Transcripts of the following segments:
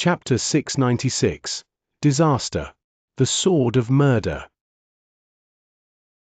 Chapter 696. Disaster. The Sword of Murder.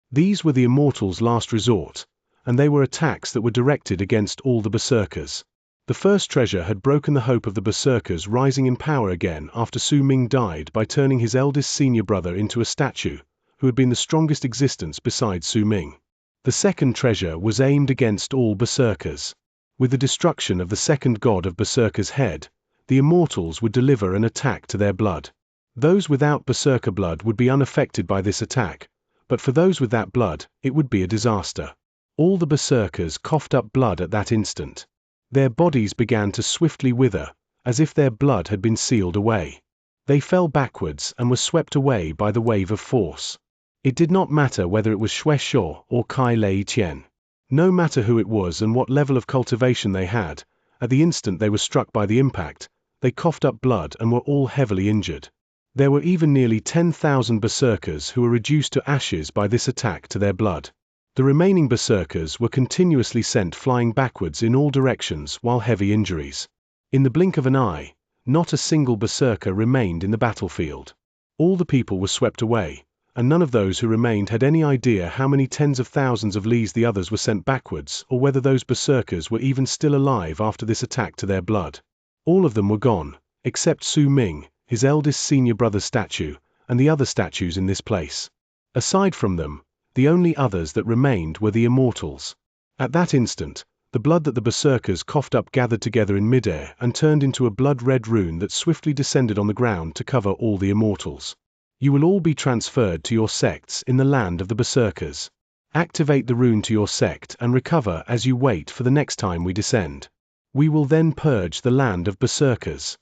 These were the Immortals' last resort, and they were attacks that were directed against all the Berserkers. The first treasure had broken the hope of the Berserkers rising in power again after Su Ming died by turning his eldest senior brother into a statue, who had been the strongest existence besides Su Ming. The second treasure was aimed against all Berserkers. With the destruction of the second god of Berserkers' head, the Immortals would deliver an attack to their blood. Those without Berserker blood would be unaffected by this attack, but for those with that blood, it would be a disaster. All the Berserkers coughed up blood at that instant. Their bodies began to swiftly wither, as if their blood had been sealed away. They fell backwards and were swept away by the wave of force. It did not matter whether it was Xianxia or Kai Lei Tian. No matter who it was and what level of cultivation they had, at the instant they were struck by the impact, they coughed up blood and were all heavily injured. There were even nearly 10,000 Berserkers who were reduced to ashes by this attack to their blood. The remaining Berserkers were continuously sent flying backwards in all directions while heavy injuries. In the blink of an eye, not a single Berserker remained in the battlefield. All the people were swept away, and none of those who remained had any idea how many tens of thousands of leagues the others were sent backwards, or whether those Berserkers were even still alive after this attack to their blood. All of them were gone, except Su Ming, his eldest senior brother's statue, and the other statues in this place. Aside from them, the only others that remained were the Immortals. At that instant, the blood that the Berserkers coughed up gathered together in midair and turned into a blood-red rune that swiftly descended on the ground to cover all the Immortals. You will all be transferred to your sects in the land of the Berserkers. Activate the rune to your sect and recover as you wait for the next time we descend. We will then purge the land of Berserkers.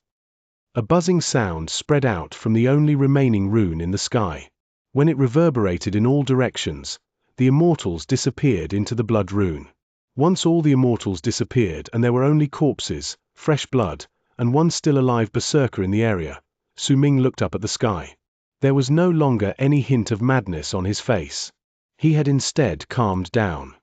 A buzzing sound spread out from the only remaining rune in the sky. When it reverberated in all directions, the Immortals disappeared into the blood rune. Once all the Immortals disappeared and there were only corpses, fresh blood, and one still alive Berserker in the area, Su Ming looked up at the sky. There was no longer any hint of madness on his face. He had instead calmed down.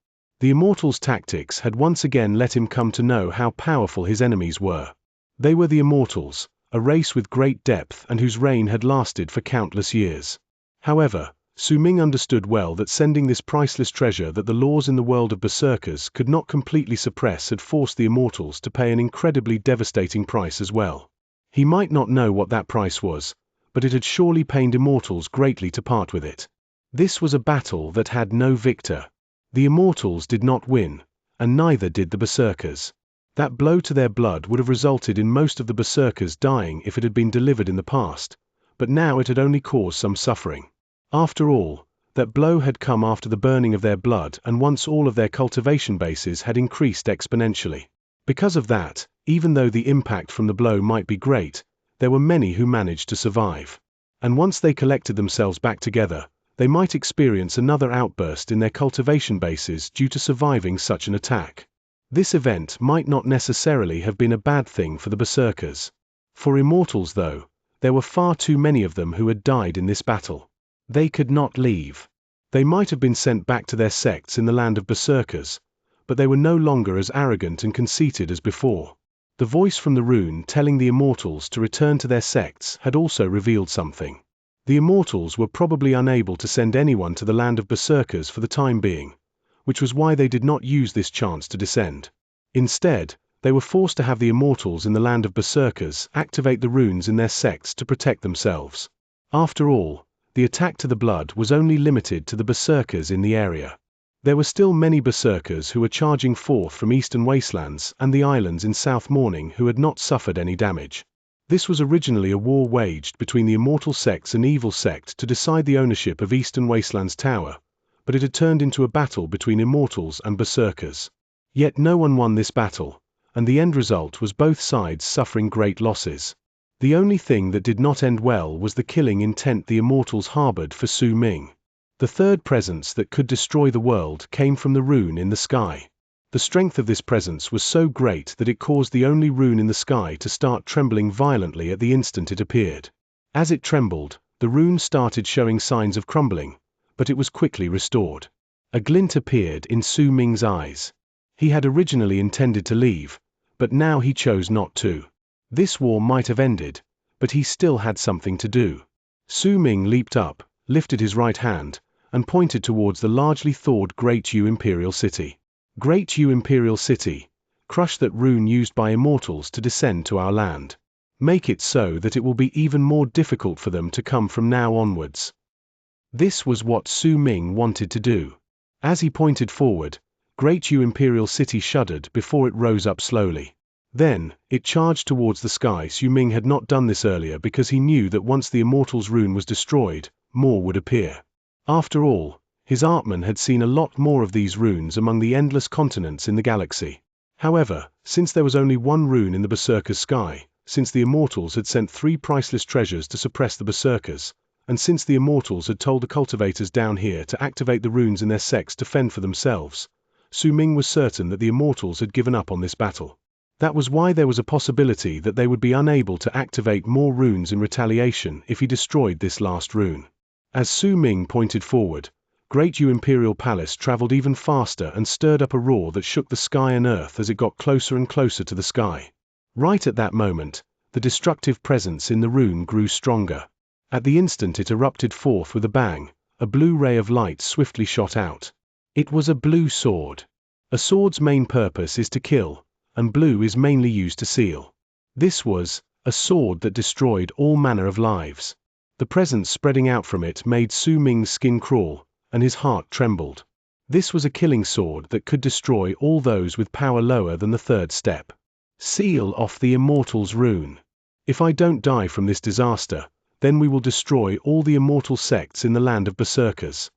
The Immortals' tactics had once again let him come to know how powerful his enemies were. They were the Immortals, a race with great depth and whose reign had lasted for countless years. However, Su Ming understood well that sending this priceless treasure that the laws in the world of Berserkers could not completely suppress had forced the Immortals to pay an incredibly devastating price as well. He might not know what that price was, but it had surely pained Immortals greatly to part with it. This was a battle that had no victor. The Immortals did not win, and neither did the Berserkers. That blow to their blood would have resulted in most of the Berserkers dying if it had been delivered in the past, but now it had only caused some suffering. After all, that blow had come after the burning of their blood and once all of their cultivation bases had increased exponentially. Because of that, even though the impact from the blow might be great, there were many who managed to survive. And once they collected themselves back together, they might experience another outburst in their cultivation bases due to surviving such an attack. This event might not necessarily have been a bad thing for the Berserkers. For Immortals though, there were far too many of them who had died in this battle. They could not leave. They might have been sent back to their sects in the land of Berserkers, but they were no longer as arrogant and conceited as before. The voice from the rune telling the Immortals to return to their sects had also revealed something. The Immortals were probably unable to send anyone to the land of Berserkers for the time being, which was why they did not use this chance to descend. Instead, they were forced to have the Immortals in the land of Berserkers activate the runes in their sects to protect themselves. After all, the attack to the blood was only limited to the Berserkers in the area. There were still many Berserkers who were charging forth from eastern wastelands and the islands in South Morning who had not suffered any damage. This was originally a war waged between the Immortal sects and Evil sect to decide the ownership of Eastern Wastelands Tower, but it had turned into a battle between Immortals and Berserkers. Yet no one won this battle, and the end result was both sides suffering great losses. The only thing that did not end well was the killing intent the Immortals harbored for Su Ming. The third presence that could destroy the world came from the rune in the sky. The strength of this presence was so great that it caused the only rune in the sky to start trembling violently at the instant it appeared. As it trembled, the rune started showing signs of crumbling, but it was quickly restored. A glint appeared in Su Ming's eyes. He had originally intended to leave, but now he chose not to. This war might have ended, but he still had something to do. Su Ming leaped up, lifted his right hand, and pointed towards the largely thawed Great Yu Imperial City. Great Yu Imperial City, crush that rune used by immortals to descend to our land. Make it so that it will be even more difficult for them to come from now onwards. This was what Su Ming wanted to do. As he pointed forward, Great Yu Imperial City shuddered before it rose up slowly. Then, it charged towards the sky. Su Ming had not done this earlier because he knew that once the Immortal's rune was destroyed, more would appear. After all, his Artman had seen a lot more of these runes among the endless continents in the galaxy. However, since there was only one rune in the Berserker's sky, since the Immortals had sent 3 priceless treasures to suppress the Berserkers, and since the Immortals had told the cultivators down here to activate the runes in their sects to fend for themselves, Su Ming was certain that the Immortals had given up on this battle. That was why there was a possibility that they would be unable to activate more runes in retaliation if he destroyed this last rune. As Su Ming pointed forward, Great Yu Imperial Palace traveled even faster and stirred up a roar that shook the sky and earth as it got closer and closer to the sky. Right at that moment, the destructive presence in the rune grew stronger. At the instant it erupted forth with a bang, a blue ray of light swiftly shot out. It was a blue sword. A sword's main purpose is to kill, and blue is mainly used to seal. This was a sword that destroyed all manner of lives. The presence spreading out from it made Su Ming's skin crawl, and his heart trembled. This was a killing sword that could destroy all those with power lower than the 3rd step. Seal off the Immortal's rune. If I don't die from this disaster, then we will destroy all the immortal sects in the land of Berserkers.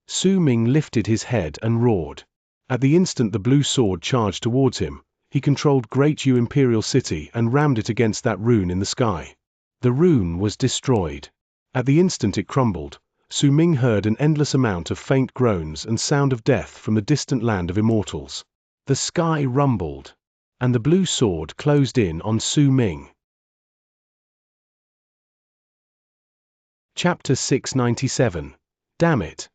Su Ming lifted his head and roared. At the instant the blue sword charged towards him, he controlled Great Yu Imperial City and rammed it against that rune in the sky. The rune was destroyed. At the instant it crumbled, Su Ming heard an endless amount of faint groans and sound of death from the distant land of immortals. The sky rumbled, and the blue sword closed in on Su Ming. Chapter 697. Damn it.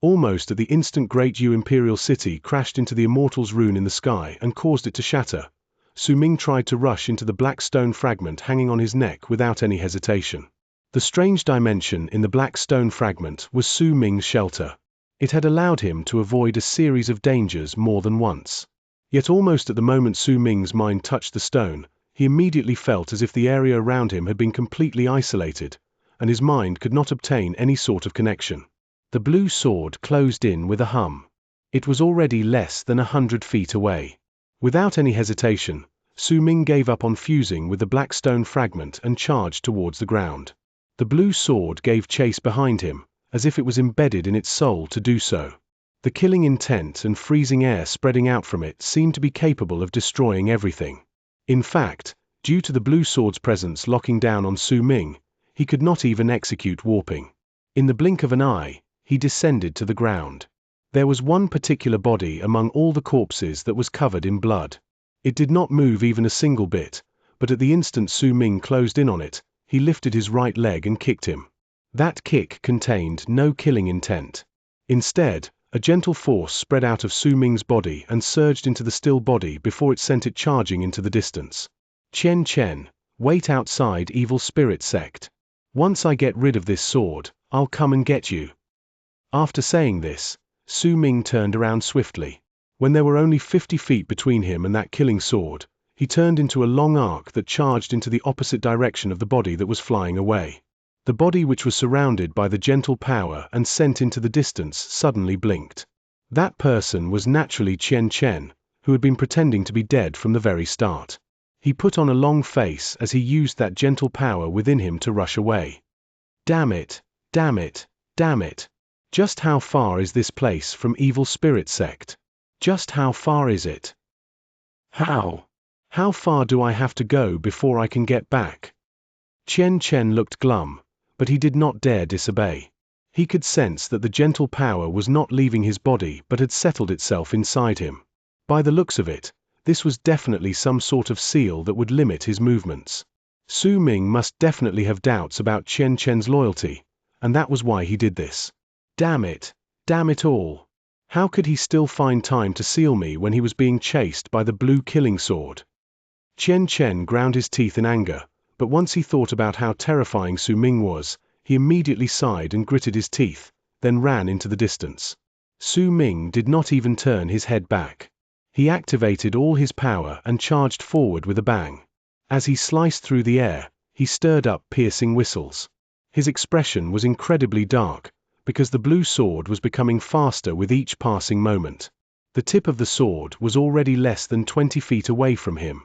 Almost at the instant Great Yu Imperial City crashed into the Immortal's rune in the sky and caused it to shatter, Su Ming tried to rush into the black stone fragment hanging on his neck without any hesitation. The strange dimension in the black stone fragment was Su Ming's shelter. It had allowed him to avoid a series of dangers more than once. Yet almost at the moment Su Ming's mind touched the stone, he immediately felt as if the area around him had been completely isolated, and his mind could not obtain any sort of connection. The blue sword closed in with a hum. It was already less than 100 feet away. Without any hesitation, Su Ming gave up on fusing with the black stone fragment and charged towards the ground. The blue sword gave chase behind him, as if it was embedded in its soul to do so. The killing intent and freezing air spreading out from it seemed to be capable of destroying everything. In fact, due to the blue sword's presence locking down on Su Ming, he could not even execute warping. In the blink of an eye, he descended to the ground. There was one particular body among all the corpses that was covered in blood. It did not move even a single bit, but at the instant Su Ming closed in on it, he lifted his right leg and kicked him. That kick contained no killing intent. Instead, a gentle force spread out of Su Ming's body and surged into the still body before it sent it charging into the distance. Chen Chen, wait outside Evil Spirit Sect. Once I get rid of this sword, I'll come and get you. After saying this, Su Ming turned around swiftly. When there were only 50 feet between him and that killing sword, he turned into a long arc that charged into the opposite direction of the body that was flying away. The body which was surrounded by the gentle power and sent into the distance suddenly blinked. That person was naturally Chen Chen, who had been pretending to be dead from the very start. He put on a long face as he used that gentle power within him to rush away. Damn it, damn it, damn it. Just how far is this place from Evil Spirit Sect? Just how far is it? How far do I have to go before I can get back? Chen Chen looked glum, but he did not dare disobey. He could sense that the gentle power was not leaving his body but had settled itself inside him. By the looks of it, this was definitely some sort of seal that would limit his movements. Su Ming must definitely have doubts about Chen Chen's loyalty, and that was why he did this. Damn it all. How could he still find time to seal me when he was being chased by the blue killing sword? Chen Chen ground his teeth in anger, but once he thought about how terrifying Su Ming was, he immediately sighed and gritted his teeth, then ran into the distance. Su Ming did not even turn his head back. He activated all his power and charged forward with a bang. As he sliced through the air, he stirred up piercing whistles. His expression was incredibly dark, because the blue sword was becoming faster with each passing moment. The tip of the sword was already less than 20 feet away from him.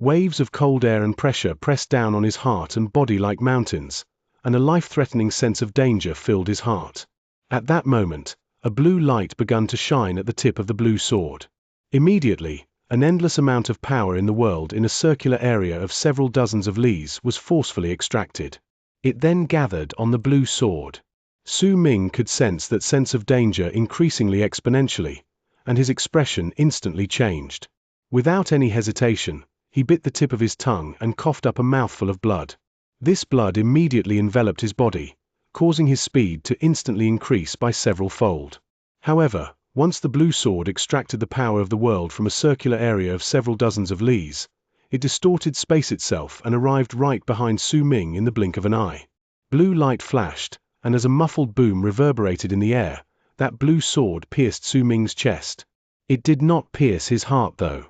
Waves of cold air and pressure pressed down on his heart and body like mountains, and a life-threatening sense of danger filled his heart. At that moment, a blue light began to shine at the tip of the blue sword. Immediately, an endless amount of power in the world in a circular area of several dozens of lees was forcefully extracted. It then gathered on the blue sword. Su Ming could sense that sense of danger increasingly exponentially, and his expression instantly changed. Without any hesitation, he bit the tip of his tongue and coughed up a mouthful of blood. This blood immediately enveloped his body, causing his speed to instantly increase by several fold. However, once the blue sword extracted the power of the world from a circular area of several dozens of lees, it distorted space itself and arrived right behind Su Ming in the blink of an eye. Blue light flashed, and as a muffled boom reverberated in the air, that blue sword pierced Su Ming's chest. It did not pierce his heart though.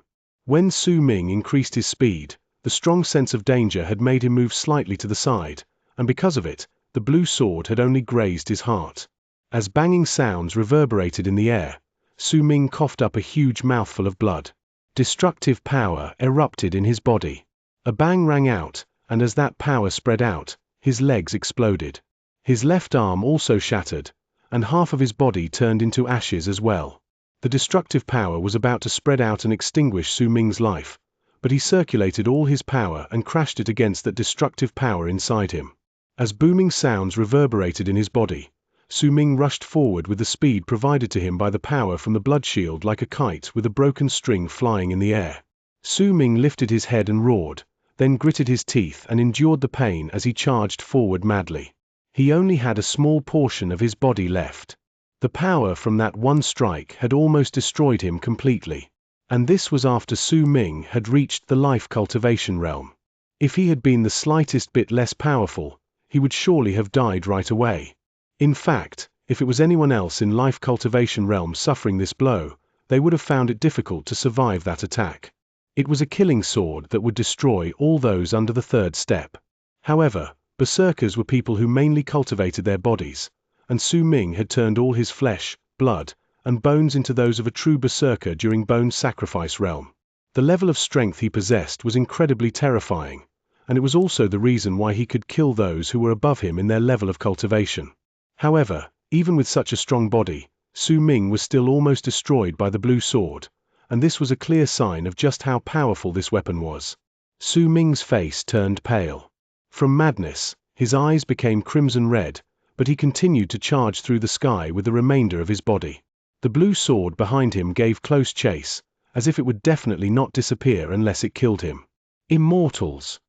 When Su Ming increased his speed, the strong sense of danger had made him move slightly to the side, and because of it, the blue sword had only grazed his heart. As banging sounds reverberated in the air, Su Ming coughed up a huge mouthful of blood. Destructive power erupted in his body. A bang rang out, and as that power spread out, his legs exploded. His left arm also shattered, and half of his body turned into ashes as well. The destructive power was about to spread out and extinguish Su Ming's life, but he circulated all his power and crashed it against that destructive power inside him. As booming sounds reverberated in his body, Su Ming rushed forward with the speed provided to him by the power from the blood shield like a kite with a broken string flying in the air. Su Ming lifted his head and roared, then gritted his teeth and endured the pain as he charged forward madly. He only had a small portion of his body left. The power from that one strike had almost destroyed him completely. And this was after Su Ming had reached the life cultivation realm. If he had been the slightest bit less powerful, he would surely have died right away. In fact, if it was anyone else in life cultivation realm suffering this blow, they would have found it difficult to survive that attack. It was a killing sword that would destroy all those under the third step. However, berserkers were people who mainly cultivated their bodies, and Su Ming had turned all his flesh, blood, and bones into those of a true berserker during bone sacrifice realm. The level of strength he possessed was incredibly terrifying, and it was also the reason why he could kill those who were above him in their level of cultivation. However, even with such a strong body, Su Ming was still almost destroyed by the blue sword, and this was a clear sign of just how powerful this weapon was. Su Ming's face turned pale. From madness, his eyes became crimson red, but he continued to charge through the sky with the remainder of his body. The blue sword behind him gave close chase, as if it would definitely not disappear unless it killed him. Immortals.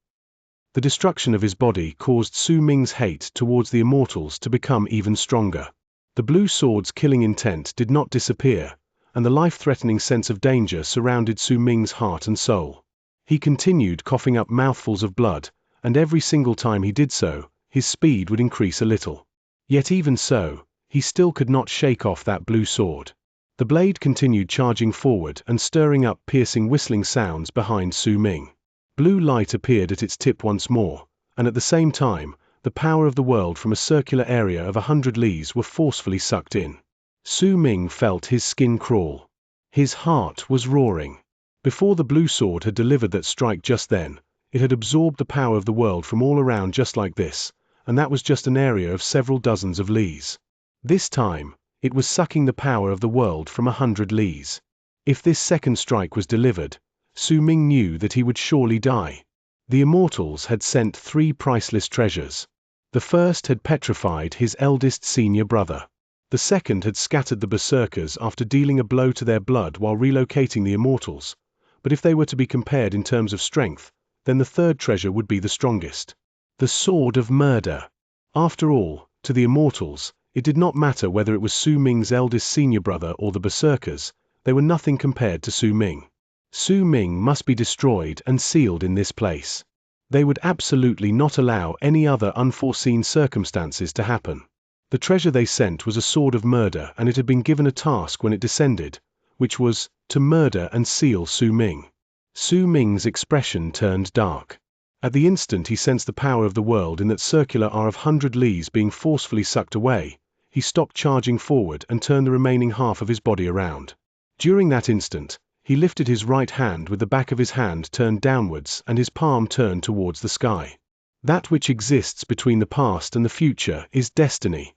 The destruction of his body caused Su Ming's hate towards the immortals to become even stronger. The blue sword's killing intent did not disappear, and the life-threatening sense of danger surrounded Su Ming's heart and soul. He continued coughing up mouthfuls of blood, and every single time he did so, his speed would increase a little. Yet even so, he still could not shake off that blue sword. The blade continued charging forward and stirring up piercing whistling sounds behind Su Ming. Blue light appeared at its tip once more, and at the same time, the power of the world from a circular area of 100 lees were forcefully sucked in. Su Ming felt his skin crawl. His heart was roaring. Before the blue sword had delivered that strike just then, it had absorbed the power of the world from all around just like this, and that was just an area of several dozens of lees. This time, it was sucking the power of the world from 100 lees. If this second strike was delivered, Su Ming knew that he would surely die. The immortals had sent 3 priceless treasures. The first had petrified his eldest senior brother. The second had scattered the berserkers after dealing a blow to their blood while relocating the immortals, but if they were to be compared in terms of strength, then the third treasure would be the strongest. The Sword of Murder. After all, to the immortals, it did not matter whether it was Su Ming's eldest senior brother or the berserkers, they were nothing compared to Su Ming. Su Ming must be destroyed and sealed in this place. They would absolutely not allow any other unforeseen circumstances to happen. The treasure they sent was a sword of murder, and it had been given a task when it descended, which was to murder and seal Su Ming. Su Ming's expression turned dark. At the instant he sensed the power of the world in that circular R of 100 Lis being forcefully sucked away, he stopped charging forward and turned the remaining half of his body around. During that instant, he lifted his right hand with the back of his hand turned downwards and his palm turned towards the sky. That which exists between the past and the future is destiny.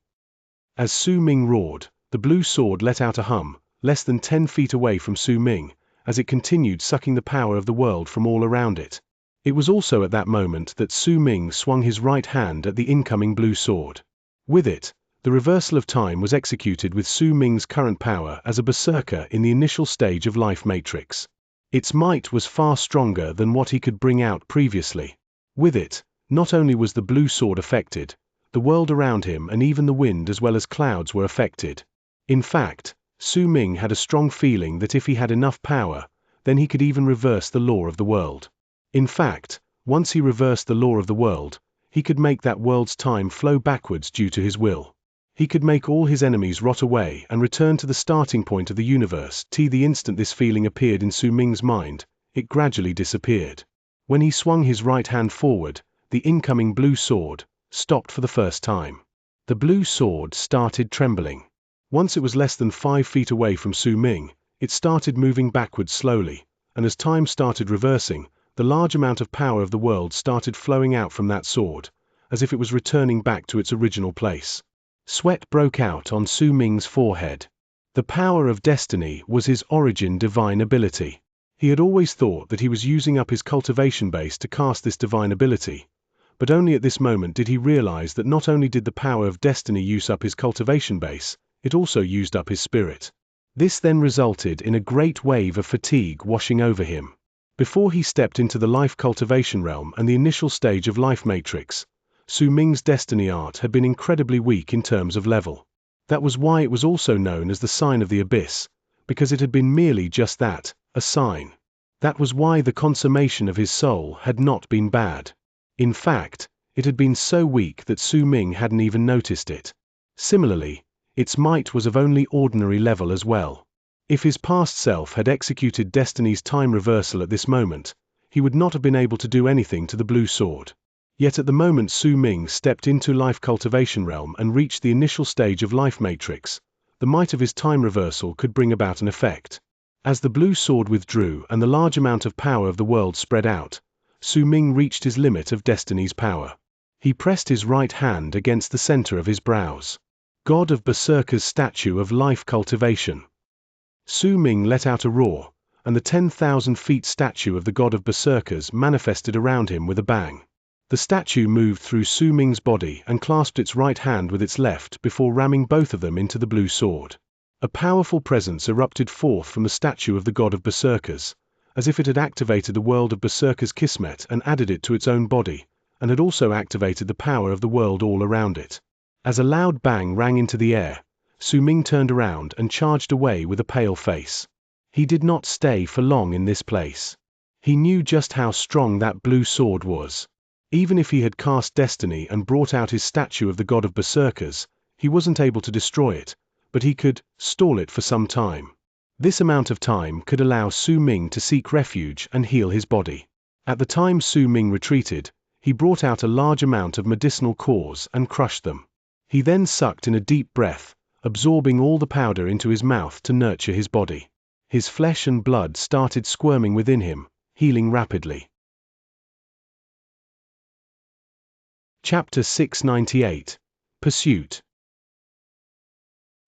As Su Ming roared, the blue sword let out a hum, less than 10 feet away from Su Ming, as it continued sucking the power of the world from all around it. It was also at that moment that Su Ming swung his right hand at the incoming blue sword. With it, the reversal of time was executed with Su Ming's current power as a berserker in the initial stage of life matrix. Its might was far stronger than what he could bring out previously. With it, not only was the blue sword affected, the world around him and even the wind as well as clouds were affected. In fact, Su Ming had a strong feeling that if he had enough power, then he could even reverse the law of the world. In fact, once he reversed the law of the world, he could make that world's time flow backwards due to his will. He could make all his enemies rot away and return to the starting point of the universe. The instant this feeling appeared in Su Ming's mind, it gradually disappeared. When he swung his right hand forward, the incoming blue sword stopped for the first time. The blue sword started trembling. Once it was less than 5 feet away from Su Ming, it started moving backwards slowly, and as time started reversing, the large amount of power of the world started flowing out from that sword, as if it was returning back to its original place. Sweat broke out on Su Ming's forehead. The power of destiny was his origin divine ability. He had always thought that he was using up his cultivation base to cast this divine ability, but only at this moment did he realize that not only did the power of destiny use up his cultivation base, it also used up his spirit. This then resulted in a great wave of fatigue washing over him. Before he stepped into the life cultivation realm and the initial stage of life matrix, Su Ming's destiny art had been incredibly weak in terms of level. That was why it was also known as the sign of the abyss, because it had been merely just that, a sign. That was why the consummation of his soul had not been bad. In fact, it had been so weak that Su Ming hadn't even noticed it. Similarly, its might was of only ordinary level as well. If his past self had executed destiny's time reversal at this moment, he would not have been able to do anything to the blue sword. Yet at the moment Su Ming stepped into life cultivation realm and reached the initial stage of life matrix, the might of his time reversal could bring about an effect. As the blue sword withdrew and the large amount of power of the world spread out, Su Ming reached his limit of destiny's power. He pressed his right hand against the center of his brows. God of Berserker's statue of life cultivation. Su Ming let out a roar, and the 10,000 feet statue of the God of Berserkers manifested around him with a bang. The statue moved through Su Ming's body and clasped its right hand with its left before ramming both of them into the blue sword. A powerful presence erupted forth from the statue of the God of Berserkers, as if it had activated the world of Berserker's Kismet and added it to its own body, and had also activated the power of the world all around it. As a loud bang rang into the air, Su Ming turned around and charged away with a pale face. He did not stay for long in this place. He knew just how strong that blue sword was. Even if he had cast destiny and brought out his statue of the God of Berserkers, he wasn't able to destroy it, but he could stall it for some time. This amount of time could allow Su Ming to seek refuge and heal his body. At the time Su Ming retreated, he brought out a large amount of medicinal cores and crushed them. He then sucked in a deep breath, absorbing all the powder into his mouth to nurture his body. His flesh and blood started squirming within him, healing rapidly. Chapter 698. Pursuit.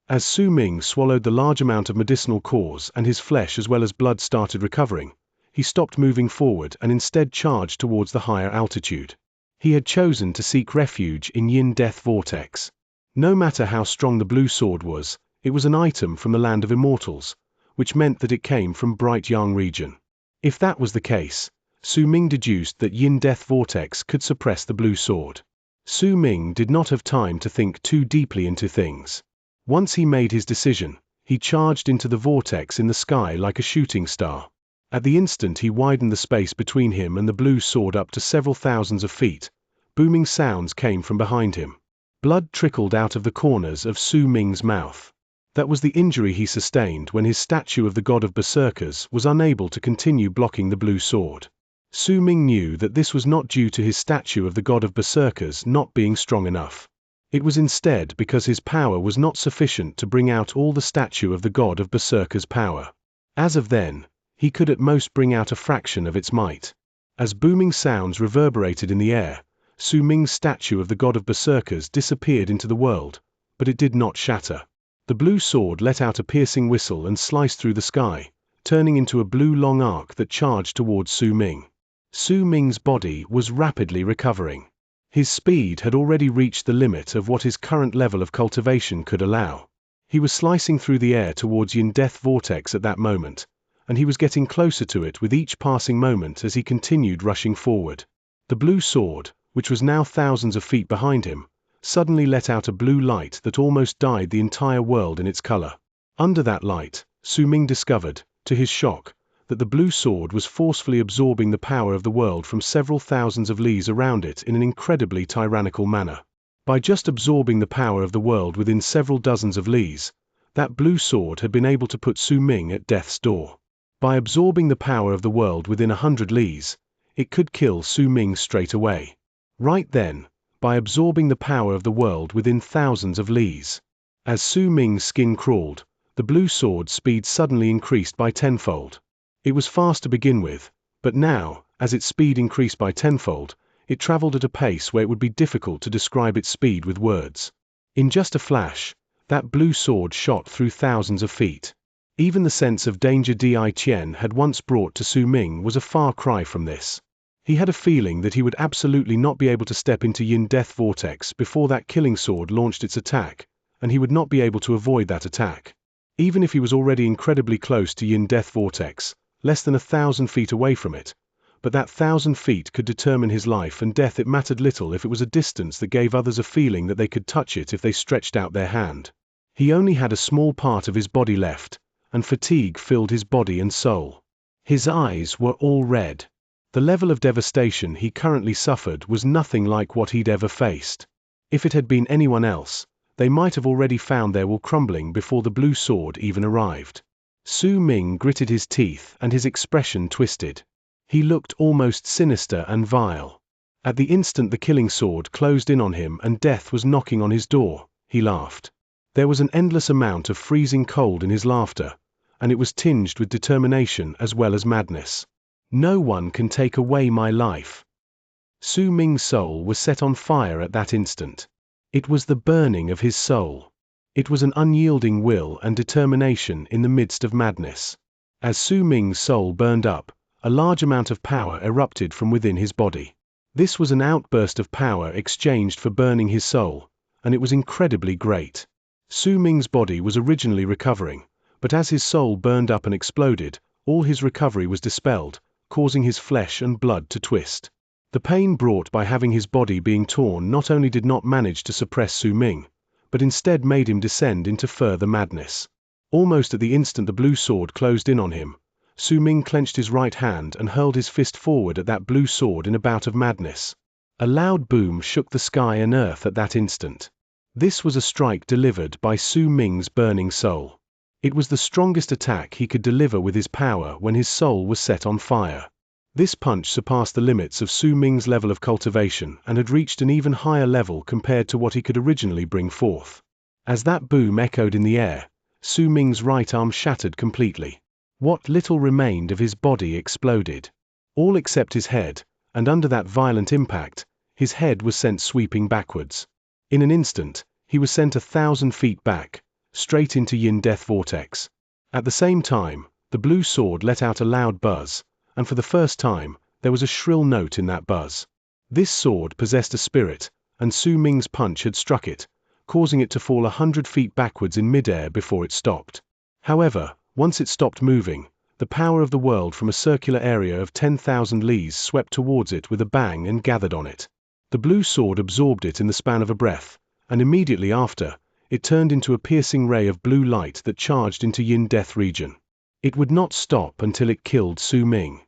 As Su Ming swallowed the large amount of medicinal cores and his flesh as well as blood started recovering, he stopped moving forward and instead charged towards the higher altitude. He had chosen to seek refuge in Yin Death Vortex. No matter how strong the blue sword was, it was an item from the land of immortals, which meant that it came from Bright Yang region. If that was the case, Su Ming deduced that Yin Death Vortex could suppress the blue sword. Su Ming did not have time to think too deeply into things. Once he made his decision, he charged into the vortex in the sky like a shooting star. At the instant he widened the space between him and the blue sword up to several thousands of feet. Booming sounds came from behind him. Blood trickled out of the corners of Su Ming's mouth. That was the injury he sustained when his statue of the god of berserkers was unable to continue blocking the blue sword. Su Ming knew that this was not due to his statue of the god of berserkers not being strong enough. It was instead because his power was not sufficient to bring out all the statue of the god of berserkers' power. As of then, he could at most bring out a fraction of its might. As booming sounds reverberated in the air, Su Ming's statue of the god of berserkers disappeared into the world, but it did not shatter. The blue sword let out a piercing whistle and sliced through the sky, turning into a blue long arc that charged towards Su Ming. Su Ming's body was rapidly recovering. His speed had already reached the limit of what his current level of cultivation could allow. He was slicing through the air towards Yin Death Vortex at that moment, and he was getting closer to it with each passing moment as he continued rushing forward. The blue sword, which was now thousands of feet behind him, suddenly let out a blue light that almost dyed the entire world in its color. Under that light, Su Ming discovered, to his shock, that the blue sword was forcefully absorbing the power of the world from several thousands of lees around it in an incredibly tyrannical manner. By just absorbing the power of the world within several dozens of lees, that blue sword had been able to put Su Ming at death's door. By absorbing the power of the world within 100 lees, it could kill Su Ming straight away. Right then, by absorbing the power of the world within thousands of lees. As Su Ming's skin crawled, the blue sword's speed suddenly increased by tenfold. It was fast to begin with, but now, as its speed increased by tenfold, it traveled at a pace where it would be difficult to describe its speed with words. In just a flash, that blue sword shot through thousands of feet. Even the sense of danger Di Qian had once brought to Su Ming was a far cry from this. He had a feeling that he would absolutely not be able to step into Yin Death Vortex before that killing sword launched its attack, and he would not be able to avoid that attack. Even if he was already incredibly close to Yin Death Vortex, less than 1,000 feet away from it, but that 1,000 feet could determine his life and death. It mattered little if it was a distance that gave others a feeling that they could touch it if they stretched out their hand. He only had a small part of his body left, and fatigue filled his body and soul. His eyes were all red. The level of devastation he currently suffered was nothing like what he'd ever faced. If it had been anyone else, they might have already found their will crumbling before the blue sword even arrived. Su Ming gritted his teeth and his expression twisted. He looked almost sinister and vile. At the instant the killing sword closed in on him and death was knocking on his door, he laughed. There was an endless amount of freezing cold in his laughter, and it was tinged with determination as well as madness. No one can take away my life. Su Ming's soul was set on fire at that instant. It was the burning of his soul. It was an unyielding will and determination in the midst of madness. As Su Ming's soul burned up, a large amount of power erupted from within his body. This was an outburst of power exchanged for burning his soul, and it was incredibly great. Su Ming's body was originally recovering, but as his soul burned up and exploded, all his recovery was dispelled, causing his flesh and blood to twist. The pain brought by having his body being torn not only did not manage to suppress Su Ming, but instead made him descend into further madness. Almost at the instant the blue sword closed in on him, Su Ming clenched his right hand and hurled his fist forward at that blue sword in a bout of madness. A loud boom shook the sky and earth at that instant. This was a strike delivered by Su Ming's burning soul. It was the strongest attack he could deliver with his power when his soul was set on fire. This punch surpassed the limits of Su Ming's level of cultivation and had reached an even higher level compared to what he could originally bring forth. As that boom echoed in the air, Su Ming's right arm shattered completely. What little remained of his body exploded. All except his head, and under that violent impact, his head was sent sweeping backwards. In an instant, he was sent 1,000 feet back, straight into Yin Death Vortex. At the same time, the blue sword let out a loud buzz, and for the first time, there was a shrill note in that buzz. This sword possessed a spirit, and Su Ming's punch had struck it, causing it to fall 100 feet backwards in midair before it stopped. However, once it stopped moving, the power of the world from a circular area of 10,000 lees swept towards it with a bang and gathered on it. The blue sword absorbed it in the span of a breath, and immediately after, it turned into a piercing ray of blue light that charged into Yin Death region. It would not stop until it killed Su Ming.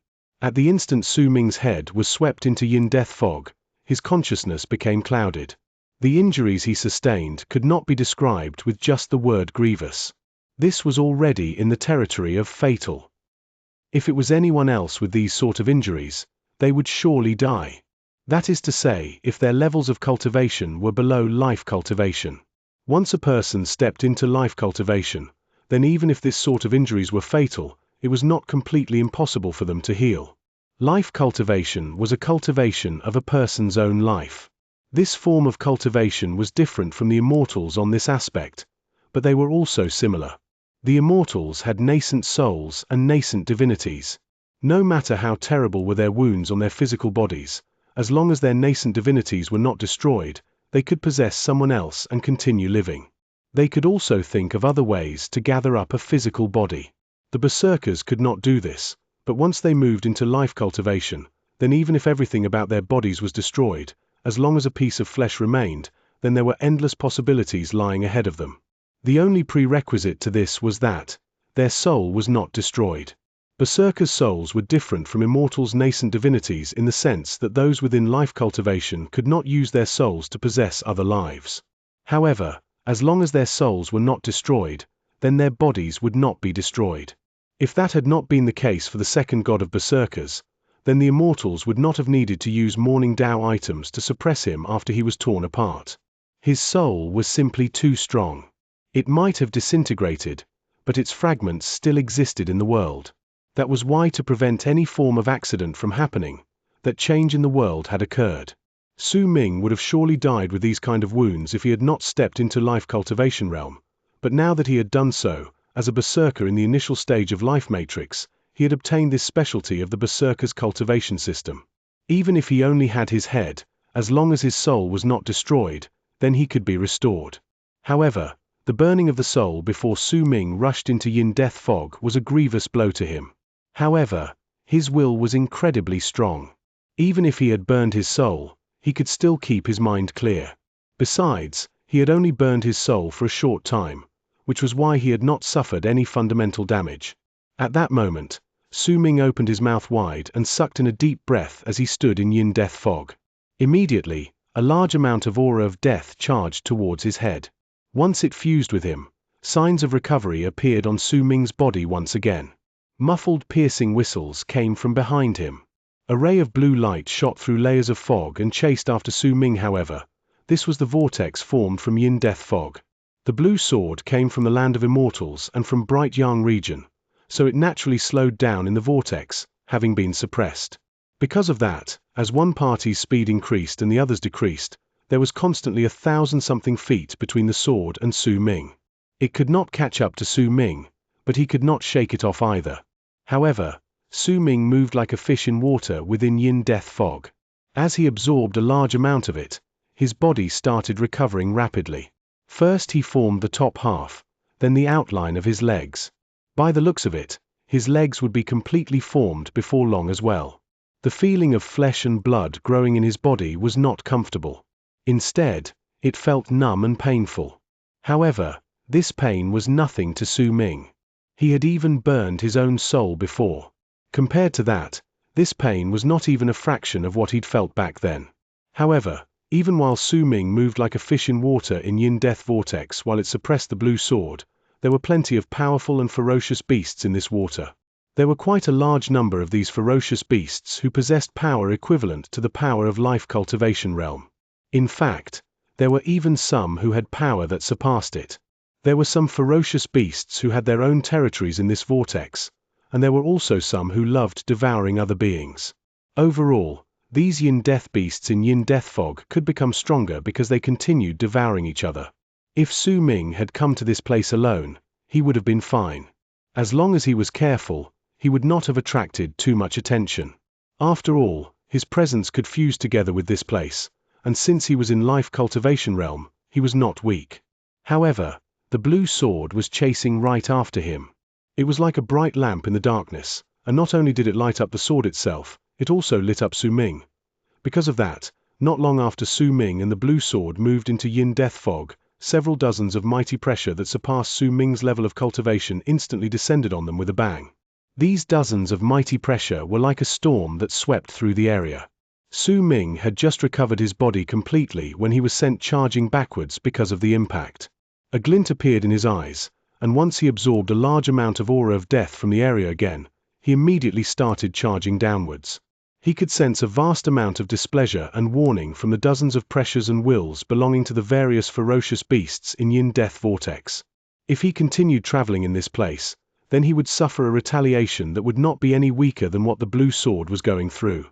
At the instant Su Ming's head was swept into yin death fog, his consciousness became clouded. The injuries he sustained could not be described with just the word grievous. This was already in the territory of fatal. If it was anyone else with these sort of injuries, they would surely die. That is to say, if their levels of cultivation were below life cultivation. Once a person stepped into life cultivation, then even if this sort of injuries were fatal, it was not completely impossible for them to heal. Life cultivation was a cultivation of a person's own life. This form of cultivation was different from the immortals on this aspect, but they were also similar. The immortals had nascent souls and nascent divinities. No matter how terrible were their wounds on their physical bodies, as long as their nascent divinities were not destroyed, they could possess someone else and continue living. They could also think of other ways to gather up a physical body. The berserkers could not do this, but once they moved into life cultivation, then even if everything about their bodies was destroyed, as long as a piece of flesh remained, then there were endless possibilities lying ahead of them. The only prerequisite to this was that their soul was not destroyed. Berserkers' souls were different from immortals' nascent divinities in the sense that those within life cultivation could not use their souls to possess other lives. However, as long as their souls were not destroyed, then their bodies would not be destroyed. If that had not been the case for the second god of berserkers, then the immortals would not have needed to use Morning Dao items to suppress him after he was torn apart. His soul was simply too strong. It might have disintegrated, but its fragments still existed in the world. That was why, to prevent any form of accident from happening, that change in the world had occurred. Su Ming would have surely died with these kind of wounds if he had not stepped into life cultivation realm, but now that he had done so, as a berserker in the initial stage of life matrix, he had obtained this specialty of the berserker's cultivation system. Even if he only had his head, as long as his soul was not destroyed, then he could be restored. However, the burning of the soul before Su Ming rushed into yin death fog was a grievous blow to him. However, his will was incredibly strong. Even if he had burned his soul, he could still keep his mind clear. Besides, he had only burned his soul for a short time, which was why he had not suffered any fundamental damage. At that moment, Su Ming opened his mouth wide and sucked in a deep breath as he stood in yin death fog. Immediately, a large amount of aura of death charged towards his head. Once it fused with him, signs of recovery appeared on Su Ming's body once again. Muffled piercing whistles came from behind him. A ray of blue light shot through layers of fog and chased after Su Ming. However, this was the vortex formed from yin death fog. The blue sword came from the land of immortals and from Bright Yang region, so it naturally slowed down in the vortex, having been suppressed. Because of that, as one party's speed increased and the other's decreased, there was constantly 1,000-something feet between the sword and Su Ming. It could not catch up to Su Ming, but he could not shake it off either. However, Su Ming moved like a fish in water within yin death fog. As he absorbed a large amount of it, his body started recovering rapidly. First he formed the top half, then the outline of his legs. By the looks of it, his legs would be completely formed before long as well. The feeling of flesh and blood growing in his body was not comfortable. Instead, it felt numb and painful. However, this pain was nothing to Su Ming. He had even burned his own soul before. Compared to that, this pain was not even a fraction of what he'd felt back then. However, even while Su Ming moved like a fish in water in yin death vortex while it suppressed the blue sword, there were plenty of powerful and ferocious beasts in this water. There were quite a large number of these ferocious beasts who possessed power equivalent to the power of life cultivation realm. In fact, there were even some who had power that surpassed it. There were some ferocious beasts who had their own territories in this vortex, and there were also some who loved devouring other beings. Overall, these yin death beasts in yin death fog could become stronger because they continued devouring each other. If Su Ming had come to this place alone, he would have been fine. As long as he was careful, he would not have attracted too much attention. After all, his presence could fuse together with this place, and since he was in life cultivation realm, he was not weak. However, the blue sword was chasing right after him. It was like a bright lamp in the darkness, and not only did it light up the sword itself, it also lit up Su Ming. Because of that, not long after Su Ming and the blue sword moved into yin death fog, several dozens of mighty pressure that surpassed Su Ming's level of cultivation instantly descended on them with a bang. These dozens of mighty pressure were like a storm that swept through the area. Su Ming had just recovered his body completely when he was sent charging backwards because of the impact. A glint appeared in his eyes, and once he absorbed a large amount of aura of death from the area again, he immediately started charging downwards. He could sense a vast amount of displeasure and warning from the dozens of pressures and wills belonging to the various ferocious beasts in Yin Death Vortex. If he continued traveling in this place, then he would suffer a retaliation that would not be any weaker than what the blue sword was going through.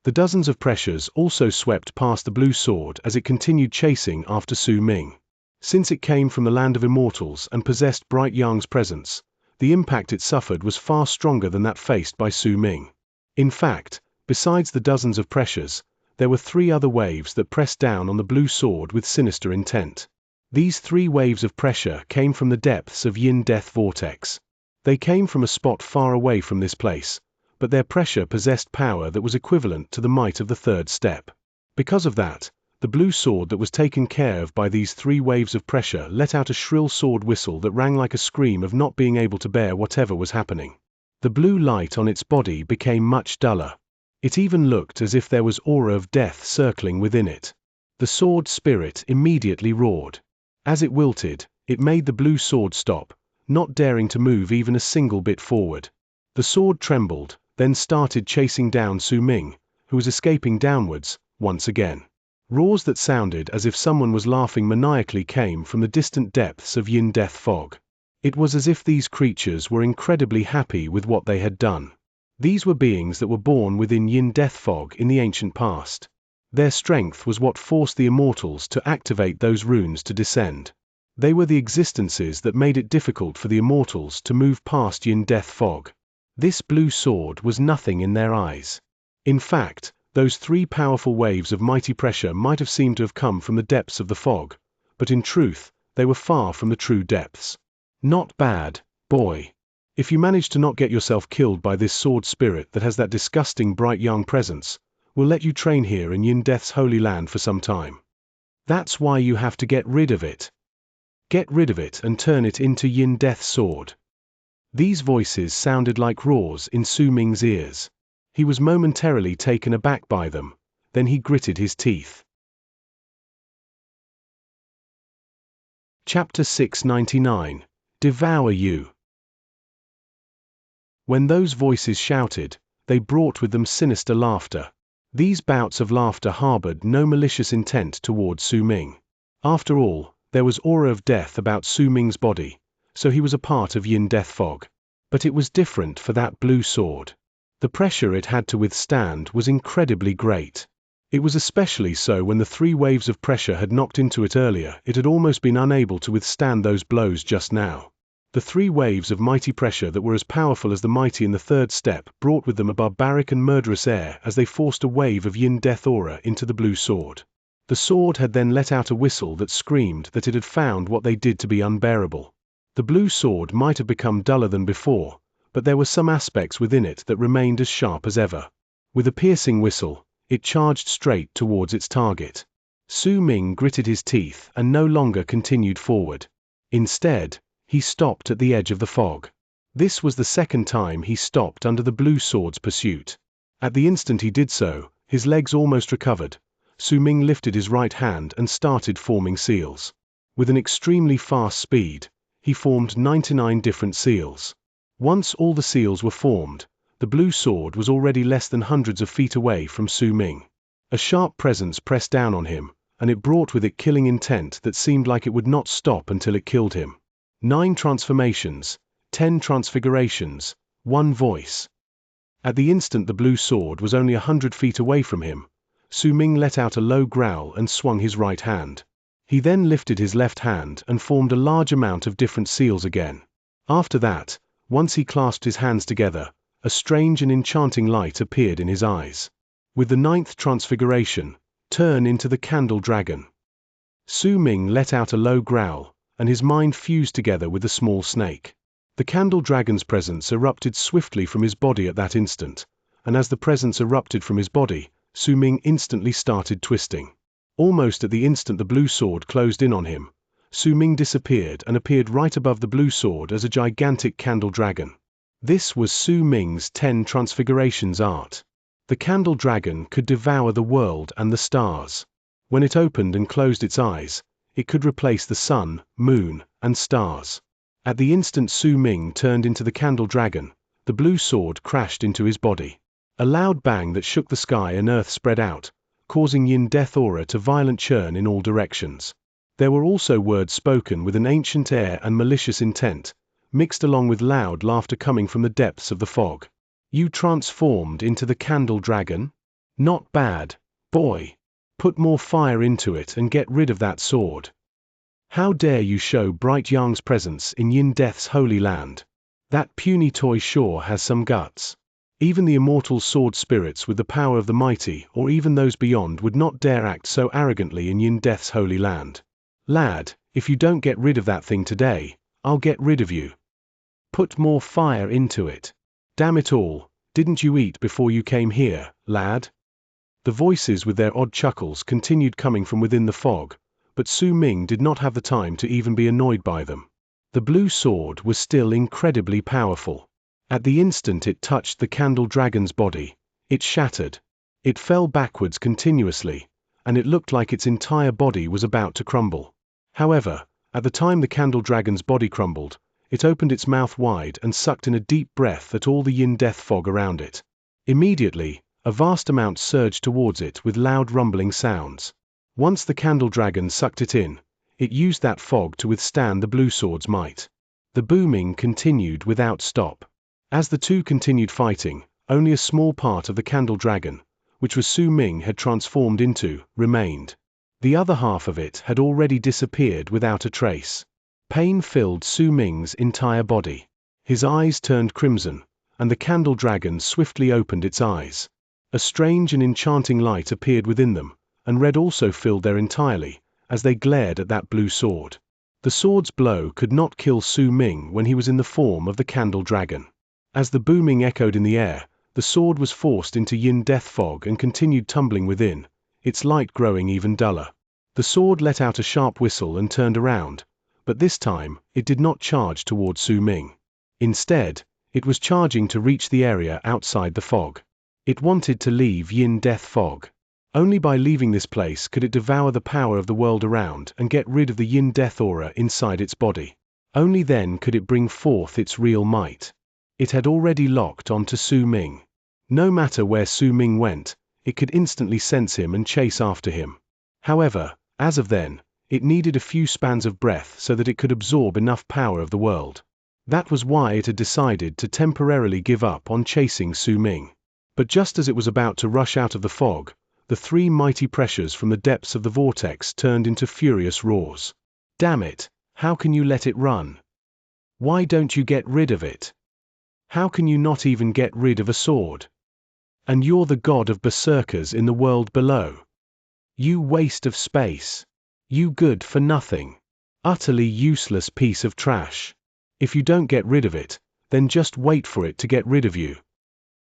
The dozens of pressures also swept past the blue sword as it continued chasing after Su Ming. Since it came from the land of immortals and possessed Bright Yang's presence, the impact it suffered was far stronger than that faced by Su Ming. In fact, besides the dozens of pressures, there were 3 other waves that pressed down on the blue sword with sinister intent. These 3 waves of pressure came from the depths of Yin Death Vortex. They came from a spot far away from this place, but their pressure possessed power that was equivalent to the might of the 3rd step. Because of that, the blue sword that was taken care of by these 3 waves of pressure let out a shrill sword whistle that rang like a scream of not being able to bear whatever was happening. The blue light on its body became much duller. It even looked as if there was aura of death circling within it. The sword spirit immediately roared. As it wilted, it made the blue sword stop, not daring to move even a single bit forward. The sword trembled, then started chasing down Su Ming, who was escaping downwards, once again. Roars that sounded as if someone was laughing maniacally came from the distant depths of Yin Death Fog. It was as if these creatures were incredibly happy with what they had done. These were beings that were born within Yin Death Fog in the ancient past. Their strength was what forced the immortals to activate those runes to descend. They were the existences that made it difficult for the immortals to move past Yin Death Fog. This blue sword was nothing in their eyes. In fact, those 3 powerful waves of mighty pressure might have seemed to have come from the depths of the fog, but in truth, they were far from the true depths. Not bad, boy. If you manage to not get yourself killed by this sword spirit that has that disgusting Bright Yang presence, we'll let you train here in Yin Death's holy land for some time. That's why you have to get rid of it. Get rid of it and turn it into Yin Death's sword. These voices sounded like roars in Su Ming's ears. He was momentarily taken aback by them, then he gritted his teeth. Chapter 699. Devour You. When those voices shouted, they brought with them sinister laughter. These bouts of laughter harbored no malicious intent towards Su Ming. After all, there was aura of death about Su Ming's body, so he was a part of Yin Death Fog. But it was different for that blue sword. The pressure it had to withstand was incredibly great. It was especially so when the 3 waves of pressure had knocked into it earlier. It had almost been unable to withstand those blows just now. The 3 waves of mighty pressure that were as powerful as the mighty in the 3rd step brought with them a barbaric and murderous air as they forced a wave of Yin Death aura into the blue sword. The sword had then let out a whistle that screamed that it had found what they did to be unbearable. The blue sword might have become duller than before, but there were some aspects within it that remained as sharp as ever. With a piercing whistle, it charged straight towards its target. Su Ming gritted his teeth and no longer continued forward. Instead, he stopped at the edge of the fog. This was the 2nd time he stopped under the blue sword's pursuit. At the instant he did so, his legs almost recovered. Su Ming lifted his right hand and started forming seals. With an extremely fast speed, he formed 99 different seals. Once all the seals were formed, the blue sword was already less than hundreds of feet away from Su Ming. A sharp presence pressed down on him, and it brought with it killing intent that seemed like it would not stop until it killed him. 9 transformations, 10 transfigurations, 1 voice. At the instant the blue sword was only 100 feet away from him, Su Ming let out a low growl and swung his right hand. He then lifted his left hand and formed a large amount of different seals again. After that, once he clasped his hands together, a strange and enchanting light appeared in his eyes. With the 9th transfiguration, turn into the candle dragon. Su Ming let out a low growl, and his mind fused together with the small snake. The candle dragon's presence erupted swiftly from his body at that instant, and as the presence erupted from his body, Su Ming instantly started twisting. Almost at the instant the blue sword closed in on him, Su Ming disappeared and appeared right above the blue sword as a gigantic candle dragon. This was Su Ming's 10 transfigurations art. The candle dragon could devour the world and the stars. When it opened and closed its eyes, it could replace the sun, moon, and stars. At the instant Su Ming turned into the candle dragon, the blue sword crashed into his body. A loud bang that shook the sky and earth spread out, causing Yin Death aura to violent churn in all directions. There were also words spoken with an ancient air and malicious intent, mixed along with loud laughter coming from the depths of the fog. You transformed into the candle dragon? Not bad, boy. Put more fire into it and get rid of that sword. How dare you show Bright Yang's presence in Yin Death's holy land? That puny toy sure has some guts. Even the immortal sword spirits with the power of the mighty or even those beyond would not dare act so arrogantly in Yin Death's holy land. Lad, if you don't get rid of that thing today, I'll get rid of you. Put more fire into it. Damn it all, didn't you eat before you came here, lad? The voices with their odd chuckles continued coming from within the fog, but Su Ming did not have the time to even be annoyed by them. The blue sword was still incredibly powerful. At the instant it touched the candle dragon's body, it shattered. It fell backwards continuously, and it looked like its entire body was about to crumble. However, at the time the candle dragon's body crumbled, it opened its mouth wide and sucked in a deep breath at all the Yin Death fog around it. Immediately, a vast amount surged towards it with loud rumbling sounds. Once the candle dragon sucked it in, it used that fog to withstand the blue sword's might. The booming continued without stop. As the two continued fighting, only a small part of the candle dragon, which was Su Ming had transformed into, remained. The other half of it had already disappeared without a trace. Pain filled Su Ming's entire body. His eyes turned crimson, and the candle dragon swiftly opened its eyes. A strange and enchanting light appeared within them, and red also filled them entirely, as they glared at that blue sword. The sword's blow could not kill Su Ming when he was in the form of the candle dragon. As the booming echoed in the air, the sword was forced into Yin Death fog and continued tumbling within, its light growing even duller. The sword let out a sharp whistle and turned around, but this time, it did not charge toward Su Ming. Instead, it was charging to reach the area outside the fog. It wanted to leave Yin Death fog. Only by leaving this place could it devour the power of the world around and get rid of the Yin Death aura inside its body. Only then could it bring forth its real might. It had already locked onto Su Ming. No matter where Su Ming went, it could instantly sense him and chase after him. However, as of then, it needed a few spans of breath so that it could absorb enough power of the world. That was why it had decided to temporarily give up on chasing Su Ming. But just as it was about to rush out of the fog, the 3 mighty pressures from the depths of the vortex turned into furious roars. Damn it, how can you let it run? Why don't you get rid of it? How can you not even get rid of a sword? And you're the god of berserkers in the world below. You waste of space. You good for nothing. Utterly useless piece of trash. If you don't get rid of it, then just wait for it to get rid of you.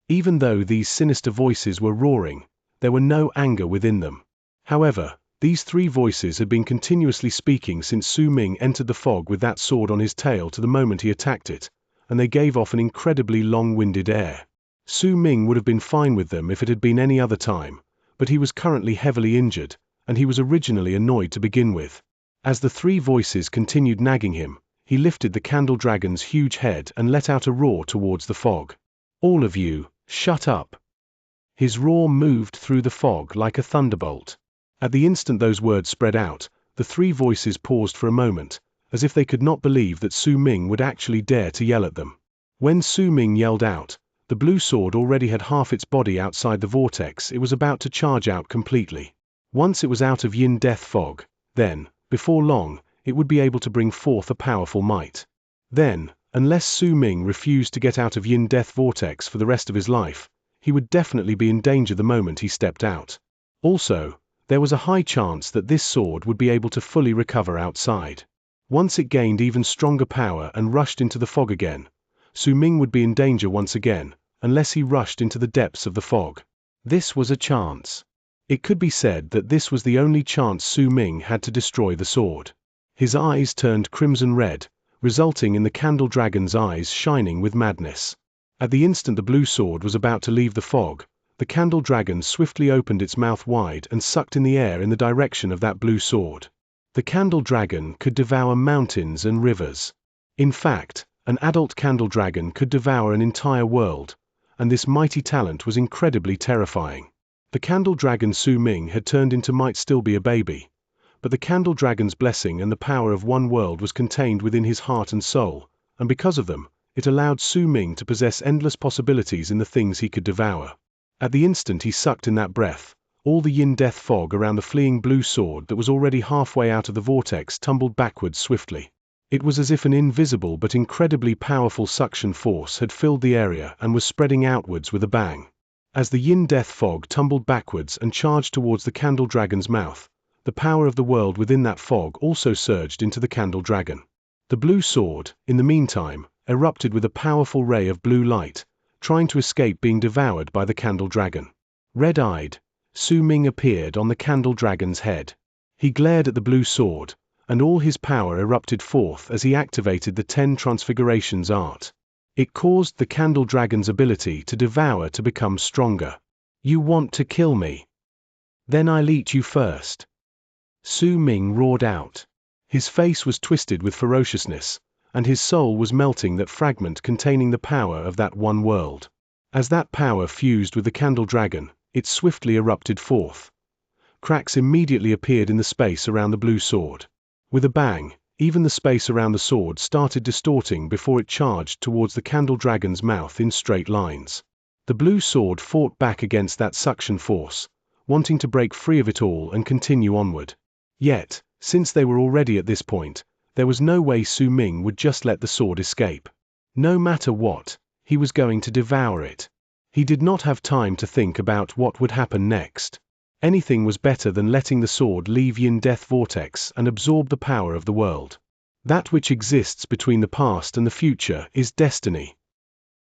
Even though these sinister voices were roaring, there were no anger within them. However, these 3 voices had been continuously speaking since Su Ming entered the fog with that sword on his tail to the moment he attacked it, and they gave off an incredibly long-winded air. Su Ming would have been fine with them if it had been any other time, but he was currently heavily injured, and he was originally annoyed to begin with. As the 3 voices continued nagging him, he lifted the candle dragon's huge head and let out a roar towards the fog. All of you, shut up. His roar moved through the fog like a thunderbolt. At the instant those words spread out, the 3 voices paused for a moment, as if they could not believe that Su Ming would actually dare to yell at them. When Su Ming yelled out, the blue sword already had half its body outside the vortex. It was about to charge out completely. Once it was out of Yin Death fog, then, before long, it would be able to bring forth a powerful might. Then, unless Su Ming refused to get out of Yin Death vortex for the rest of his life, he would definitely be in danger the moment he stepped out. Also, there was a high chance that this sword would be able to fully recover outside. Once it gained even stronger power and rushed into the fog again, Su Ming would be in danger once again, unless he rushed into the depths of the fog. This was a chance. It could be said that this was the only chance Su Ming had to destroy the sword. His eyes turned crimson red, resulting in the candle dragon's eyes shining with madness. At the instant the blue sword was about to leave the fog, the candle dragon swiftly opened its mouth wide and sucked in the air in the direction of that blue sword. The candle dragon could devour mountains and rivers. In fact, an adult candle dragon could devour an entire world, and this mighty talent was incredibly terrifying. The candle dragon Su Ming had turned into might still be a baby, but the candle dragon's blessing and the power of one world was contained within his heart and soul, and because of them, it allowed Su Ming to possess endless possibilities in the things he could devour. At the instant he sucked in that breath, all the yin death fog around the fleeing blue sword that was already halfway out of the vortex tumbled backwards swiftly. It was as if an invisible but incredibly powerful suction force had filled the area and was spreading outwards with a bang. As the yin death fog tumbled backwards and charged towards the candle dragon's mouth, the power of the world within that fog also surged into the candle dragon. The blue sword, in the meantime, erupted with a powerful ray of blue light, trying to escape being devoured by the candle dragon. Red-eyed, Su Ming appeared on the candle dragon's head. He glared at the blue sword, and all his power erupted forth as he activated the 10 Transfigurations art. It caused the candle dragon's ability to devour to become stronger. "You want to kill me? Then I'll eat you first," Su Ming roared out. His face was twisted with ferociousness, and his soul was melting that fragment containing the power of that one world. As that power fused with the candle dragon, it swiftly erupted forth. Cracks immediately appeared in the space around the blue sword. With a bang, even the space around the sword started distorting before it charged towards the candle dragon's mouth in straight lines. The blue sword fought back against that suction force, wanting to break free of it all and continue onward. Yet, since they were already at this point, there was no way Su Ming would just let the sword escape. No matter what, he was going to devour it. He did not have time to think about what would happen next. Anything was better than letting the sword leave Yin Death Vortex and absorb the power of the world. That which exists between the past and the future is destiny.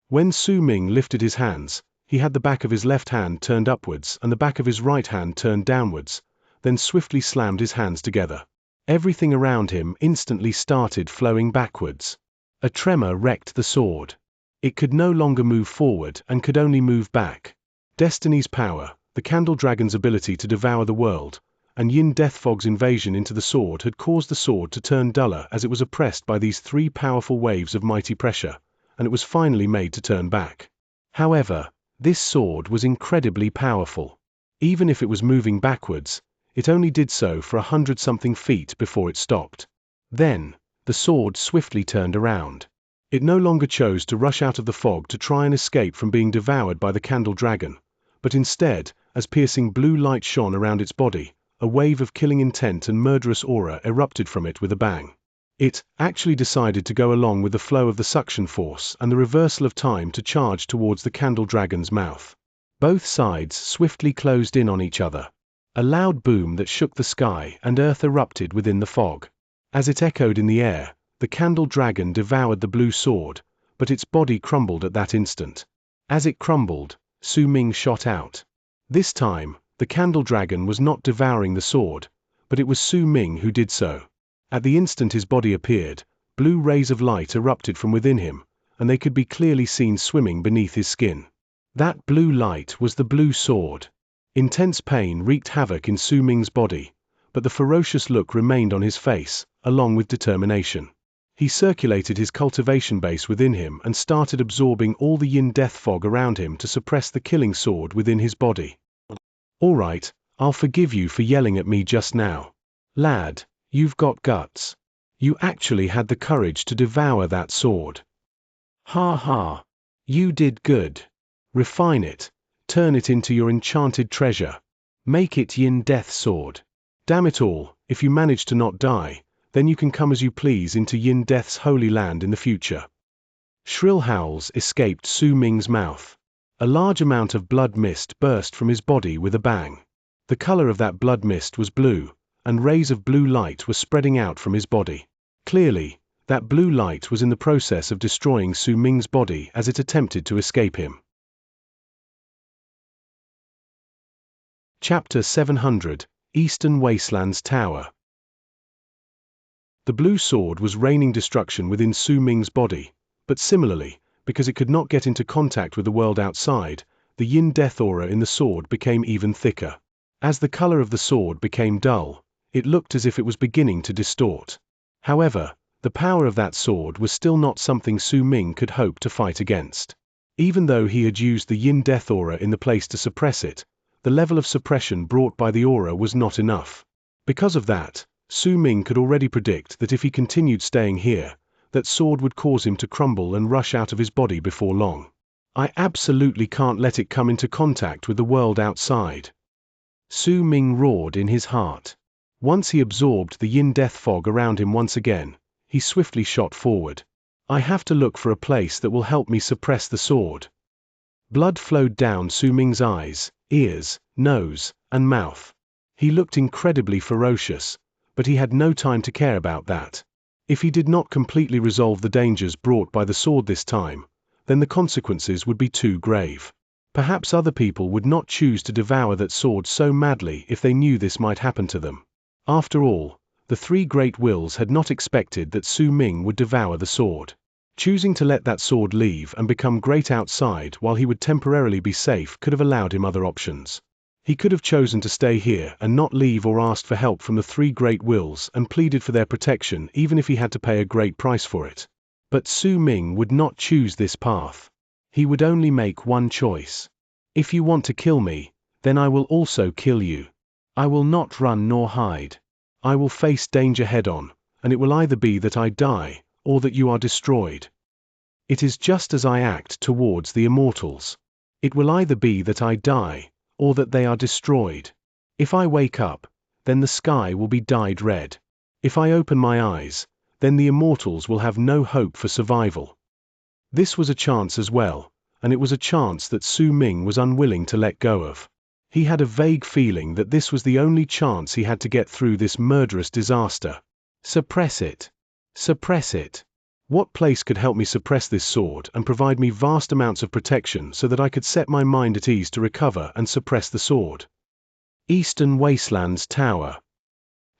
When Su Ming lifted his hands, he had the back of his left hand turned upwards and the back of his right hand turned downwards, then swiftly slammed his hands together. Everything around him instantly started flowing backwards. A tremor wrecked the sword. It could no longer move forward and could only move back. Destiny's power, the candle dragon's ability to devour the world, and Yin Death Fog's invasion into the sword had caused the sword to turn duller as it was oppressed by these 3 powerful waves of mighty pressure, and it was finally made to turn back. However, this sword was incredibly powerful. Even if it was moving backwards, it only did so for 100-something feet before it stopped. Then, the sword swiftly turned around. It no longer chose to rush out of the fog to try and escape from being devoured by the candle dragon, but instead, as piercing blue light shone around its body, a wave of killing intent and murderous aura erupted from it with a bang. It actually decided to go along with the flow of the suction force and the reversal of time to charge towards the candle dragon's mouth. Both sides swiftly closed in on each other. A loud boom that shook the sky and earth erupted within the fog. As it echoed in the air, the candle dragon devoured the blue sword, but its body crumbled at that instant. As it crumbled, Su Ming shot out. This time, the candle dragon was not devouring the sword, but it was Su Ming who did so. At the instant his body appeared, blue rays of light erupted from within him, and they could be clearly seen swimming beneath his skin. That blue light was the blue sword. Intense pain wreaked havoc in Su Ming's body, but the ferocious look remained on his face, along with determination. He circulated his cultivation base within him and started absorbing all the yin death fog around him to suppress the killing sword within his body. "All right, I'll forgive you for yelling at me just now. Lad, you've got guts. You actually had the courage to devour that sword. Ha ha. You did good. Refine it. Turn it into your enchanted treasure. Make it Yin Death Sword. Damn it all, if you manage to not die, then you can come as you please into Yin Death's holy land in the future." Shrill howls escaped Su Ming's mouth. A large amount of blood mist burst from his body with a bang. The color of that blood mist was blue, and rays of blue light were spreading out from his body. Clearly, that blue light was in the process of destroying Su Ming's body as it attempted to escape him. Chapter 700, Eastern Wastelands Tower. The blue sword was raining destruction within Su Ming's body, but similarly, because it could not get into contact with the world outside, the yin death aura in the sword became even thicker. As the color of the sword became dull, it looked as if it was beginning to distort. However, the power of that sword was still not something Su Ming could hope to fight against. Even though he had used the yin death aura in the place to suppress it, the level of suppression brought by the aura was not enough. Because of that, Su Ming could already predict that if he continued staying here, that sword would cause him to crumble and rush out of his body before long. I absolutely can't let it come into contact with the world outside. Su Ming roared in his heart. Once he absorbed the yin death fog around him once again, he swiftly shot forward. I have to look for a place that will help me suppress the sword. Blood flowed down Su Ming's eyes, ears, nose, and mouth. He looked incredibly ferocious, but he had no time to care about that. If he did not completely resolve the dangers brought by the sword this time, then the consequences would be too grave. Perhaps other people would not choose to devour that sword so madly if they knew this might happen to them. After all, the three great wills had not expected that Su Ming would devour the sword. Choosing to let that sword leave and become great outside while he would temporarily be safe could have allowed him other options. He could have chosen to stay here and not leave or asked for help from the three great wills and pleaded for their protection even if he had to pay a great price for it. But Su Ming would not choose this path. He would only make one choice. If you want to kill me, then I will also kill you. I will not run nor hide. I will face danger head-on, and it will either be that I die, or that you are destroyed. It is just as I act towards the immortals. It will either be that I die, or that they are destroyed. If I wake up, then the sky will be dyed red. If I open my eyes, then the immortals will have no hope for survival. This was a chance as well, and it was a chance that Su Ming was unwilling to let go of. He had a vague feeling that this was the only chance he had to get through this murderous disaster. Suppress it. Suppress it. What place could help me suppress this sword and provide me vast amounts of protection so that I could set my mind at ease to recover and suppress the sword? Eastern Wastelands Tower.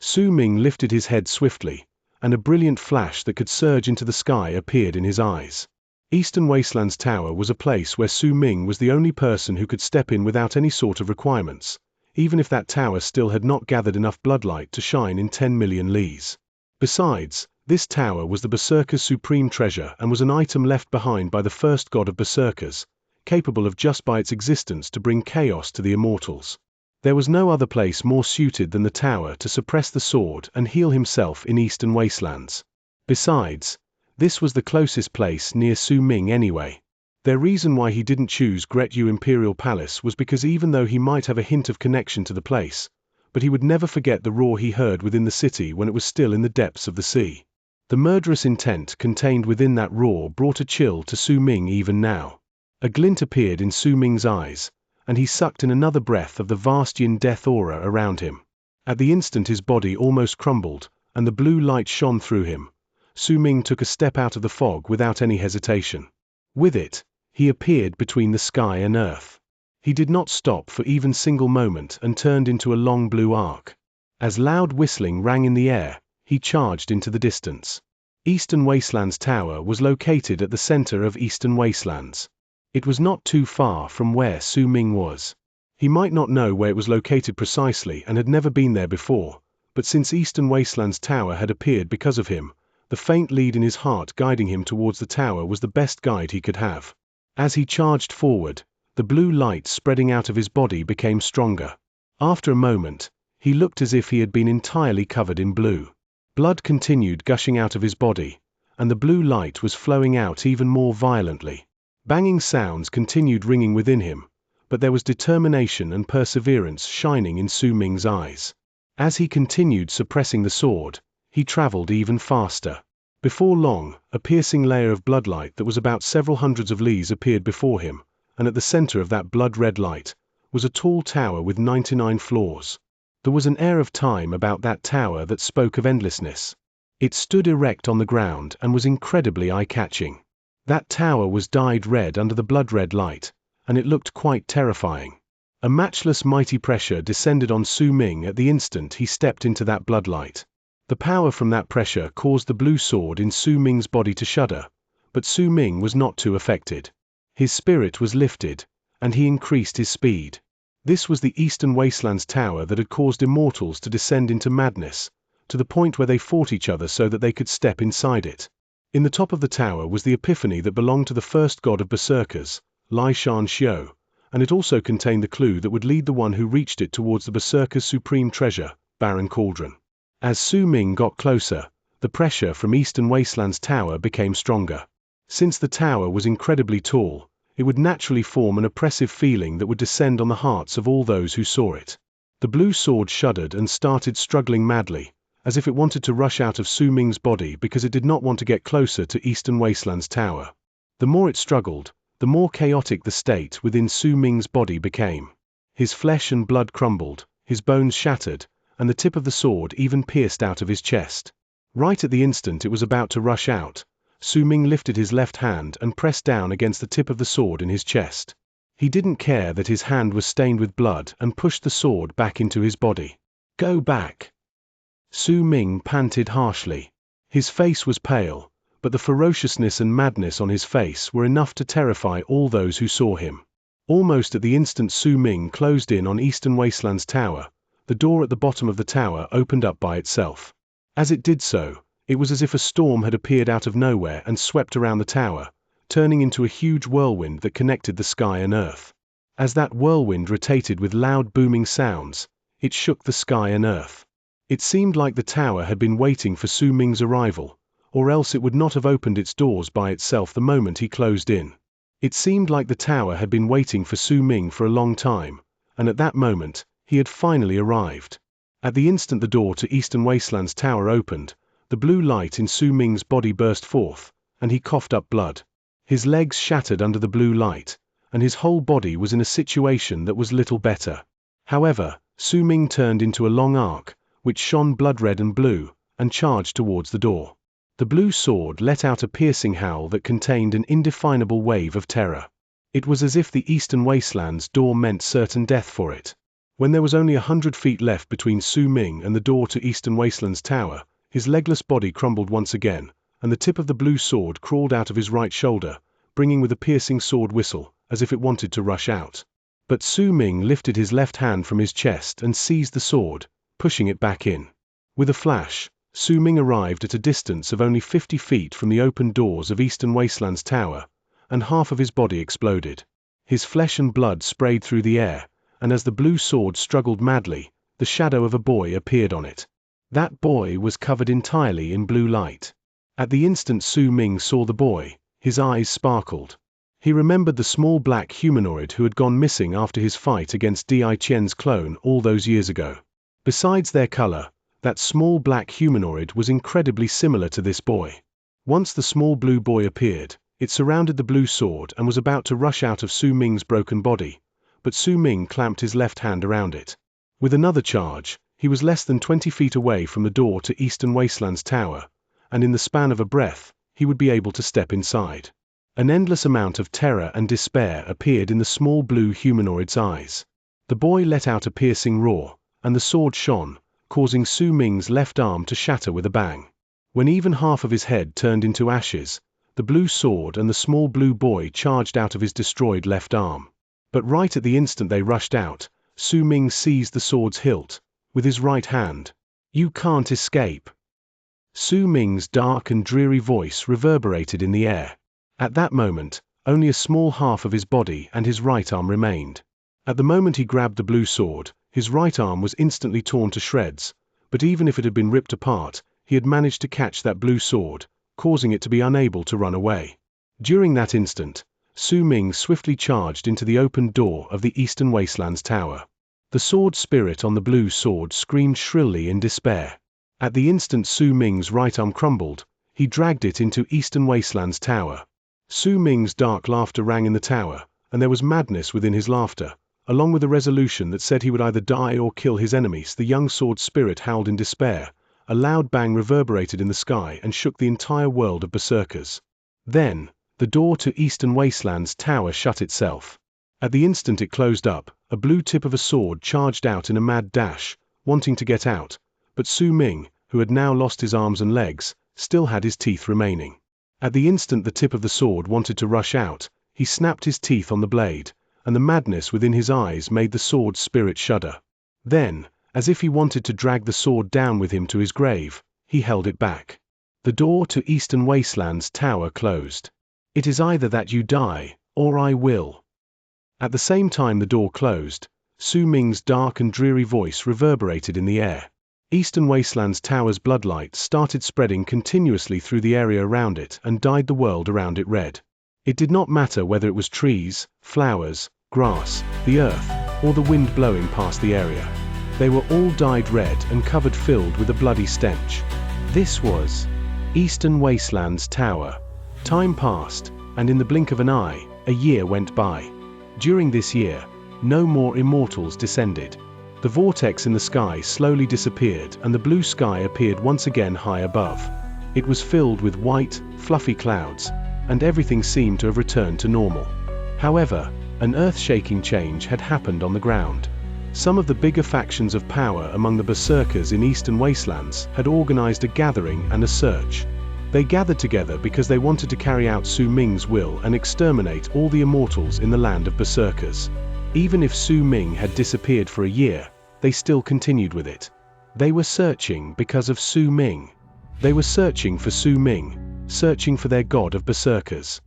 Su Ming lifted his head swiftly, and a brilliant flash that could surge into the sky appeared in his eyes. Eastern Wastelands Tower was a place where Su Ming was the only person who could step in without any sort of requirements, even if that tower still had not gathered enough bloodlight to shine in 10 million lees. Besides, this tower was the Berserker's supreme treasure and was an item left behind by the first god of Berserkers, capable of just by its existence to bring chaos to the immortals. There was no other place more suited than the tower to suppress the sword and heal himself in Eastern Wastelands. Besides, this was the closest place near Su Ming anyway. Their reason why he didn't choose Gretyu Imperial Palace was because even though he might have a hint of connection to the place, but he would never forget the roar he heard within the city when it was still in the depths of the sea. The murderous intent contained within that roar brought a chill to Su Ming even now. A glint appeared in Su Ming's eyes, and he sucked in another breath of the vast yin death aura around him. At the instant his body almost crumbled, and the blue light shone through him. Su Ming took a step out of the fog without any hesitation. With it, he appeared between the sky and earth. He did not stop for even single moment and turned into a long blue arc. As loud whistling rang in the air, he charged into the distance. Eastern Wastelands Tower was located at the center of Eastern Wastelands. It was not too far from where Su Ming was. He might not know where it was located precisely and had never been there before, but since Eastern Wastelands Tower had appeared because of him, the faint lead in his heart guiding him towards the tower was the best guide he could have. As he charged forward, the blue light spreading out of his body became stronger. After a moment, he looked as if he had been entirely covered in blue. Blood continued gushing out of his body, and the blue light was flowing out even more violently. Banging sounds continued ringing within him, but there was determination and perseverance shining in Su Ming's eyes. As he continued suppressing the sword, he traveled even faster. Before long, a piercing layer of bloodlight that was about several hundreds of lees appeared before him, and at the center of that blood-red light was a tall tower with 99 floors. There was an air of time about that tower that spoke of endlessness. It stood erect on the ground and was incredibly eye-catching. That tower was dyed red under the blood-red light, and it looked quite terrifying. A matchless mighty pressure descended on Su Ming at the instant he stepped into that bloodlight. The power from that pressure caused the blue sword in Su Ming's body to shudder, but Su Ming was not too affected. His spirit was lifted, and he increased his speed. This was the Eastern Wastelands tower that had caused immortals to descend into madness, to the point where they fought each other so that they could step inside it. In the top of the tower was the epiphany that belonged to the first god of berserkers, Xianxia, and it also contained the clue that would lead the one who reached it towards the berserker's supreme treasure, Baron Cauldron. As Su Ming got closer, the pressure from Eastern Wasteland's tower became stronger. Since the tower was incredibly tall, it would naturally form an oppressive feeling that would descend on the hearts of all those who saw it. The blue sword shuddered and started struggling madly, as if it wanted to rush out of Su Ming's body because it did not want to get closer to Eastern Wasteland's tower. The more it struggled, the more chaotic the state within Su Ming's body became. His flesh and blood crumbled, his bones shattered, and the tip of the sword even pierced out of his chest. Right at the instant it was about to rush out, Su Ming lifted his left hand and pressed down against the tip of the sword in his chest. He didn't care that his hand was stained with blood and pushed the sword back into his body. "Go back!" Su Ming panted harshly. His face was pale, but the ferociousness and madness on his face were enough to terrify all those who saw him. Almost at the instant Su Ming closed in on Eastern Wasteland's tower, the door at the bottom of the tower opened up by itself. As it did so, it was as if a storm had appeared out of nowhere and swept around the tower, turning into a huge whirlwind that connected the sky and earth. As that whirlwind rotated with loud booming sounds, it shook the sky and earth. It seemed like the tower had been waiting for Su Ming's arrival, or else it would not have opened its doors by itself the moment he closed in. It seemed like the tower had been waiting for Su Ming for a long time, and at that moment, he had finally arrived. At the instant the door to Eastern Wasteland's tower opened, the blue light in Su Ming's body burst forth, and he coughed up blood. His legs shattered under the blue light, and his whole body was in a situation that was little better. However, Su Ming turned into a long arc, which shone blood red and blue, and charged towards the door. The blue sword let out a piercing howl that contained an indefinable wave of terror. It was as if the Eastern Wasteland's door meant certain death for it. When there was only 100 feet left between Su Ming and the door to Eastern Wasteland's tower, his legless body crumbled once again, and the tip of the blue sword crawled out of his right shoulder, bringing with a piercing sword whistle, as if it wanted to rush out. But Su Ming lifted his left hand from his chest and seized the sword, pushing it back in. With a flash, Su Ming arrived at a distance of only 50 feet from the open doors of Eastern Wasteland's tower, and half of his body exploded. His flesh and blood sprayed through the air, and as the blue sword struggled madly, the shadow of a boy appeared on it. That boy was covered entirely in blue light. At the instant Su Ming saw the boy, his eyes sparkled. He remembered the small black humanoid who had gone missing after his fight against Di Qian's clone all those years ago. Besides their color, that small black humanoid was incredibly similar to this boy. Once the small blue boy appeared, it surrounded the blue sword and was about to rush out of Su Ming's broken body, but Su Ming clamped his left hand around it. With another charge, he was less than 20 feet away from the door to Eastern Wasteland's tower, and in the span of a breath, he would be able to step inside. An endless amount of terror and despair appeared in the small blue humanoid's eyes. The boy let out a piercing roar, and the sword shone, causing Su Ming's left arm to shatter with a bang. When even half of his head turned into ashes, the blue sword and the small blue boy charged out of his destroyed left arm. But right at the instant they rushed out, Su Ming seized the sword's hilt with his right hand. "You can't escape." Su Ming's dark and dreary voice reverberated in the air. At that moment, only a small half of his body and his right arm remained. At the moment he grabbed the blue sword, his right arm was instantly torn to shreds, but even if it had been ripped apart, he had managed to catch that blue sword, causing it to be unable to run away. During that instant, Su Ming swiftly charged into the open door of the Eastern Wasteland's tower. The sword spirit on the blue sword screamed shrilly in despair. At the instant Su Ming's right arm crumbled, he dragged it into Eastern Wasteland's tower. Su Ming's dark laughter rang in the tower, and there was madness within his laughter. Along with a resolution that said he would either die or kill his enemies, the young sword spirit howled in despair. A loud bang reverberated in the sky and shook the entire world of berserkers. Then, the door to Eastern Wasteland's tower shut itself. At the instant it closed up, a blue tip of a sword charged out in a mad dash, wanting to get out, but Su Ming, who had now lost his arms and legs, still had his teeth remaining. At the instant the tip of the sword wanted to rush out, he snapped his teeth on the blade, and the madness within his eyes made the sword's spirit shudder. Then, as if he wanted to drag the sword down with him to his grave, he held it back. The door to Eastern Wasteland's tower closed. "It is either that you die, or I will." At the same time the door closed, Su Ming's dark and dreary voice reverberated in the air. Eastern Wasteland's tower's bloodlight started spreading continuously through the area around it and dyed the world around it red. It did not matter whether it was trees, flowers, grass, the earth, or the wind blowing past the area. They were all dyed red and covered filled with a bloody stench. This was Eastern Wasteland's tower. Time passed, and in the blink of an eye, a year went by. During this year, no more immortals descended. The vortex in the sky slowly disappeared and the blue sky appeared once again high above. It was filled with white, fluffy clouds, and everything seemed to have returned to normal. However, an earth-shaking change had happened on the ground. Some of the bigger factions of power among the berserkers in Eastern Wastelands had organized a gathering and a search. They gathered together because they wanted to carry out Su Ming's will and exterminate all the immortals in the land of berserkers. Even if Su Ming had disappeared for a year, they still continued with it. They were searching because of Su Ming. They were searching for Su Ming, searching for their god of berserkers.